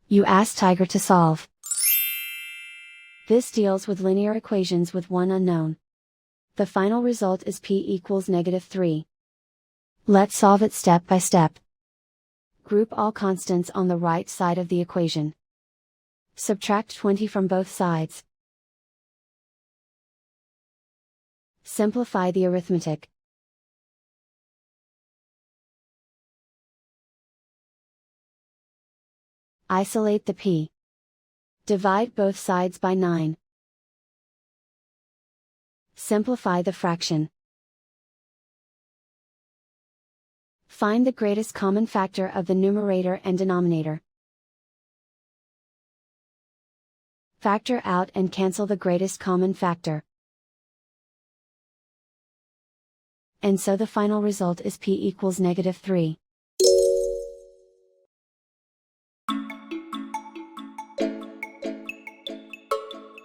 You ask Tiger to solve. This deals with linear equations with one unknown. The final result is p equals -3. Let's solve it step by step. Group all constants on the right side of the equation. Subtract 20 from both sides. Simplify the arithmetic. Isolate the p. Divide both sides by 9. Simplify the fraction. Find the greatest common factor of the numerator and denominator. Factor out and cancel the greatest common factor. And so the final result is p equals -3.